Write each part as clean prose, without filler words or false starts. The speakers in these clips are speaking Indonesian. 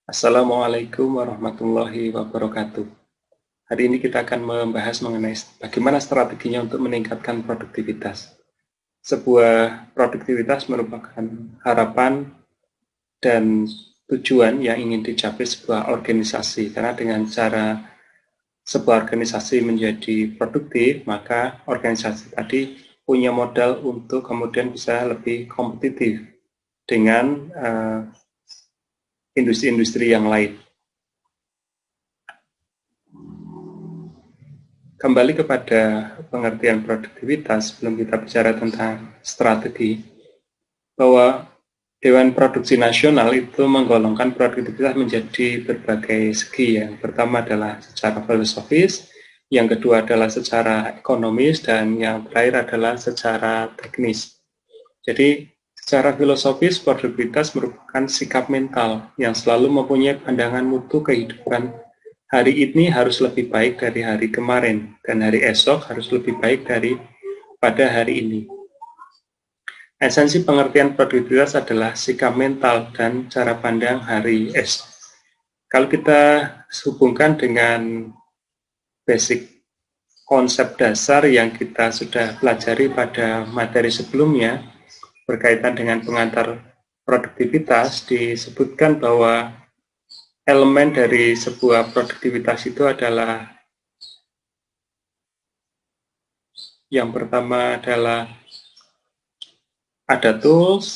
Assalamualaikum warahmatullahi wabarakatuh. Hari ini kita akan membahas mengenai bagaimana strateginya untuk meningkatkan produktivitas. Sebuah produktivitas merupakan harapan dan tujuan yang ingin dicapai sebuah organisasi, karena dengan cara sebuah organisasi menjadi produktif, maka organisasi tadi punya modal untuk kemudian bisa lebih kompetitif dengan industri-industri yang lain. Kembali kepada pengertian produktivitas, sebelum kita bicara tentang strategi, bahwa Dewan Produksi Nasional itu menggolongkan produktivitas menjadi berbagai segi. Yang pertama adalah secara filosofis, yang kedua adalah secara ekonomis, dan yang terakhir adalah secara teknis. Jadi, secara filosofis, produktivitas merupakan sikap mental yang selalu mempunyai pandangan mutu kehidupan. Hari ini harus lebih baik dari hari kemarin, dan hari esok harus lebih baik pada hari ini. Esensi pengertian produktivitas adalah sikap mental dan cara pandang hari esok. Kalau kita hubungkan dengan basic konsep dasar yang kita sudah pelajari pada materi sebelumnya, berkaitan dengan pengantar produktivitas, disebutkan bahwa elemen dari sebuah produktivitas itu adalah, yang pertama adalah ada tools,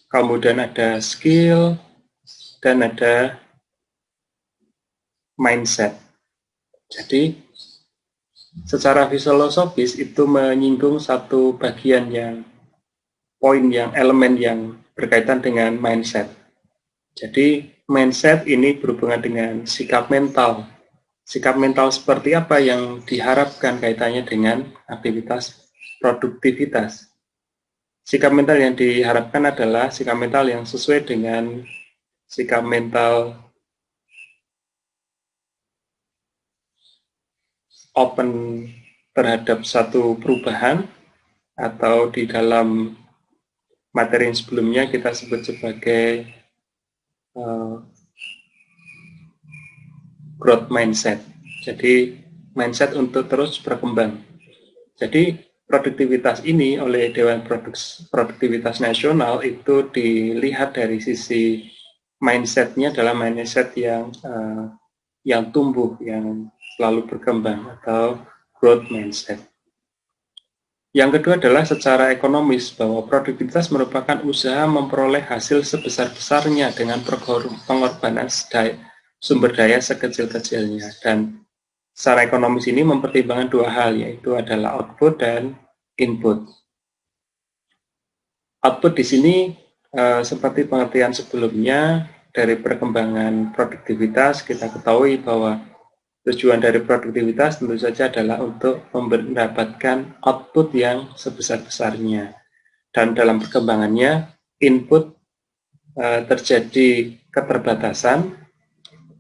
kemudian ada skill, dan ada mindset. Jadi, secara filosofis itu menyinggung satu bagian elemen yang berkaitan dengan mindset. Jadi, mindset ini berhubungan dengan sikap mental. Sikap mental seperti apa yang diharapkan kaitannya dengan aktivitas produktivitas. Sikap mental yang diharapkan adalah sikap mental yang sesuai dengan sikap mental open terhadap satu perubahan, atau di dalam materi yang sebelumnya kita sebut sebagai growth mindset. Jadi mindset untuk terus berkembang. Jadi produktivitas ini oleh Dewan Produktivitas Nasional itu dilihat dari sisi mindsetnya adalah mindset yang tumbuh, yang selalu berkembang, atau growth mindset. Yang kedua adalah secara ekonomis, bahwa produktivitas merupakan usaha memperoleh hasil sebesar-besarnya dengan pengorbanan sumber daya sekecil-kecilnya. Dan secara ekonomis ini mempertimbangkan dua hal, yaitu adalah output dan input. Output di sini seperti pengertian sebelumnya dari perkembangan produktivitas, kita ketahui bahwa tujuan dari produktivitas tentu saja adalah untuk mendapatkan output yang sebesar-besarnya. Dan dalam perkembangannya, input terjadi keterbatasan,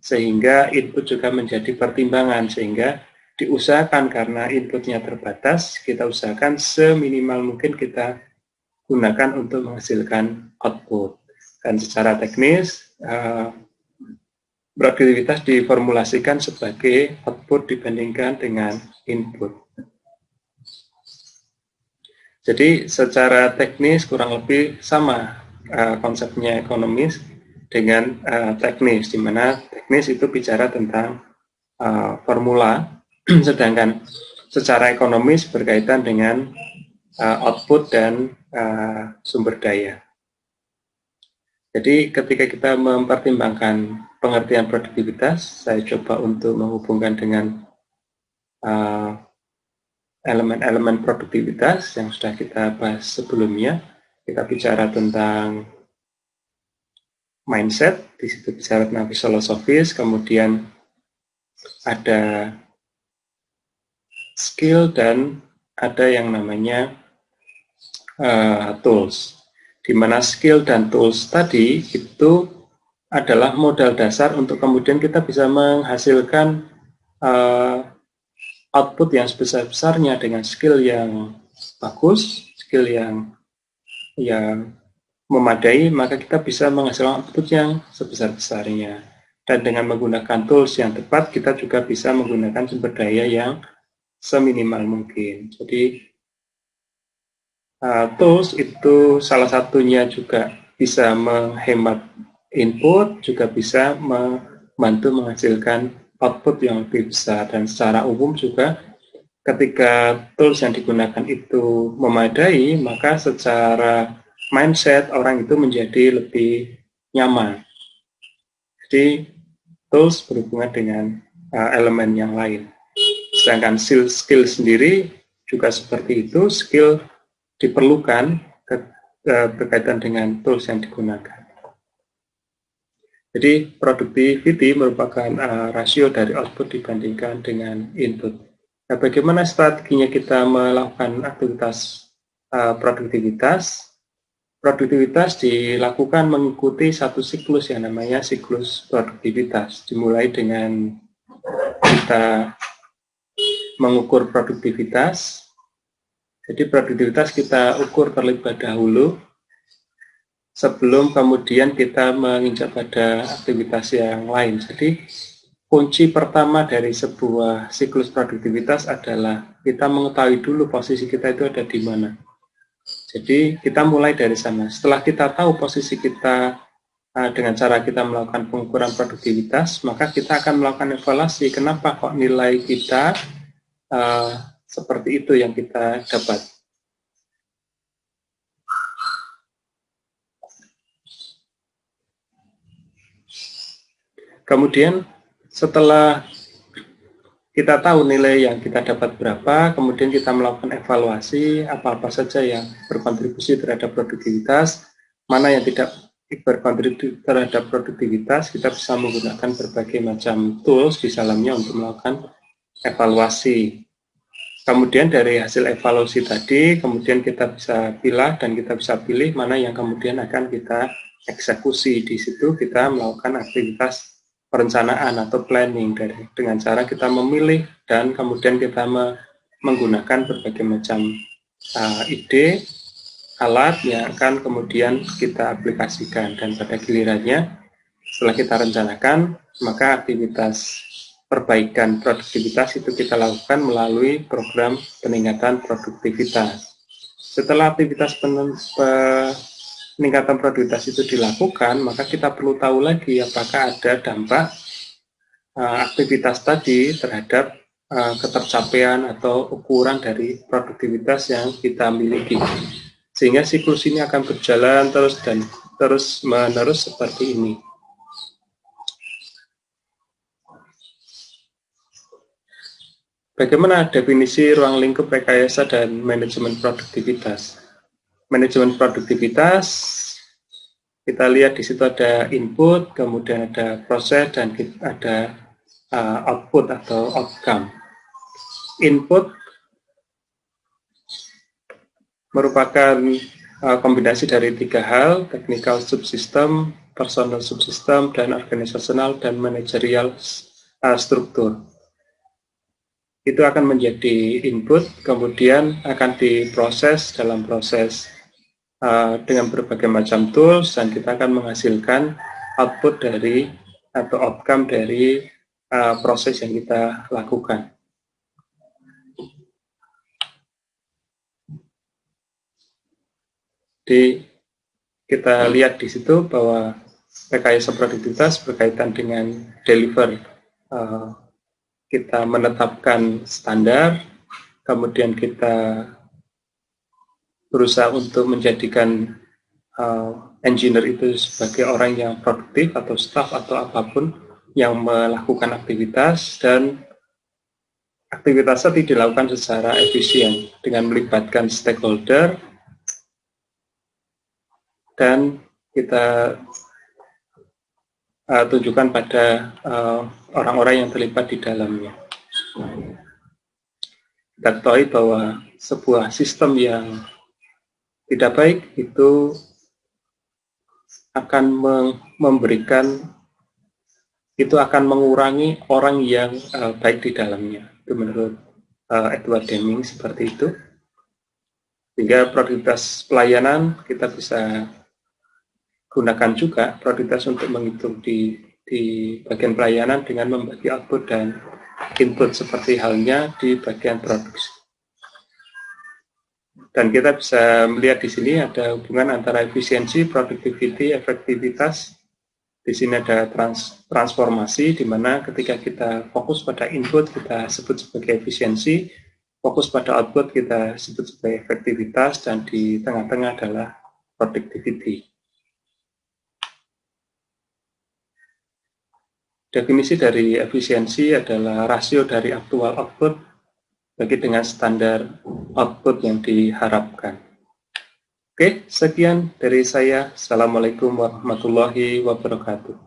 sehingga input juga menjadi pertimbangan, sehingga diusahakan karena inputnya terbatas, kita usahakan seminimal mungkin kita gunakan untuk menghasilkan output. Dan secara teknis, produktivitas diformulasikan sebagai output dibandingkan dengan input. Jadi secara teknis kurang lebih sama konsepnya ekonomis dengan teknis, di mana teknis itu bicara tentang formula, sedangkan secara ekonomis berkaitan dengan output dan sumber daya. Jadi ketika kita mempertimbangkan pengertian produktivitas, saya coba untuk menghubungkan dengan elemen-elemen produktivitas yang sudah kita bahas sebelumnya. Kita bicara tentang mindset, di situ bicara tentang filosofis, kemudian ada skill, dan ada yang namanya tools. Di mana skill dan tools tadi itu adalah modal dasar untuk kemudian kita bisa menghasilkan output yang sebesar-besarnya dengan skill yang bagus, skill yang memadai, maka kita bisa menghasilkan output yang sebesar-besarnya. Dan dengan menggunakan tools yang tepat, kita juga bisa menggunakan sumber daya yang seminimal mungkin. Jadi, tools itu salah satunya juga bisa menghemat input, juga bisa membantu menghasilkan output yang lebih besar. Dan secara umum juga, ketika tools yang digunakan itu memadai, maka secara mindset orang itu menjadi lebih nyaman. Jadi, tools berhubungan dengan elemen yang lain. Sedangkan skill sendiri juga seperti itu, skill diperlukan berkaitan dengan tools yang digunakan. Jadi, productivity merupakan rasio dari output dibandingkan dengan input. Nah, bagaimana strateginya kita melakukan aktivitas produktivitas? Produktivitas dilakukan mengikuti satu siklus yang namanya siklus produktivitas. Dimulai dengan kita mengukur produktivitas. Jadi produktivitas kita ukur terlebih dahulu sebelum kemudian kita menginjak pada aktivitas yang lain. Jadi kunci pertama dari sebuah siklus produktivitas adalah kita mengetahui dulu posisi kita itu ada di mana. Jadi kita mulai dari sana. Setelah kita tahu posisi kita dengan cara kita melakukan pengukuran produktivitas, maka kita akan melakukan evaluasi kenapa kok nilai kita seperti itu yang kita dapat. Kemudian setelah kita tahu nilai yang kita dapat berapa, kemudian kita melakukan evaluasi apa-apa saja yang berkontribusi terhadap produktivitas, mana yang tidak berkontribusi terhadap produktivitas, kita bisa menggunakan berbagai macam tools di dalamnya untuk melakukan evaluasi. Kemudian dari hasil evaluasi tadi, kemudian kita bisa pilih dan kita bisa pilih mana yang kemudian akan kita eksekusi. Di situ kita melakukan aktivitas perencanaan atau planning dengan cara kita memilih dan kemudian kita menggunakan berbagai macam ide, alat yang akan kemudian kita aplikasikan. Dan pada gilirannya, setelah kita rencanakan, maka aktivitas perbaikan produktivitas itu kita lakukan melalui program peningkatan produktivitas. Setelah aktivitas peningkatan produktivitas itu dilakukan, maka kita perlu tahu lagi apakah ada dampak aktivitas tadi terhadap ketercapaian atau ukuran dari produktivitas yang kita miliki. Sehingga siklus ini akan berjalan terus dan terus menerus seperti ini. Bagaimana definisi ruang lingkup rekayasa dan manajemen produktivitas? Manajemen produktivitas, kita lihat di situ ada input, kemudian ada proses, dan ada output atau outcome. Input merupakan kombinasi dari tiga hal, technical subsystem, personal subsystem, dan organizational dan managerial struktur. Itu akan menjadi input, kemudian akan diproses dalam proses dengan berbagai macam tools, dan kita akan menghasilkan output dari atau outcome dari proses yang kita lakukan. Jadi kita lihat di situ bahwa rekayasa produktivitas berkaitan dengan deliver. Kita menetapkan standar, kemudian kita berusaha untuk menjadikan engineer itu sebagai orang yang produktif atau staff atau apapun yang melakukan aktivitas, dan aktivitas tadi dilakukan secara efisien dengan melibatkan stakeholder, dan kita tunjukkan pada orang-orang yang terlibat di dalamnya. Kita ketahui bahwa sebuah sistem yang tidak baik itu akan akan mengurangi orang yang baik di dalamnya. Itu menurut Edward Deming seperti itu. Sehingga produktivitas pelayanan kita bisa gunakan juga produktivitas untuk menghitung di di bagian pelayanan dengan membagi output dan input seperti halnya di bagian produksi. Dan kita bisa melihat di sini ada hubungan antara efisiensi, productivity, efektivitas. Di sini ada transformasi, di mana ketika kita fokus pada input kita sebut sebagai efisiensi, fokus pada output kita sebut sebagai efektivitas, dan di tengah-tengah adalah productivity. Definisi dari efisiensi adalah rasio dari aktual output bagi dengan standar output yang diharapkan. Oke, sekian dari saya. Assalamualaikum warahmatullahi wabarakatuh.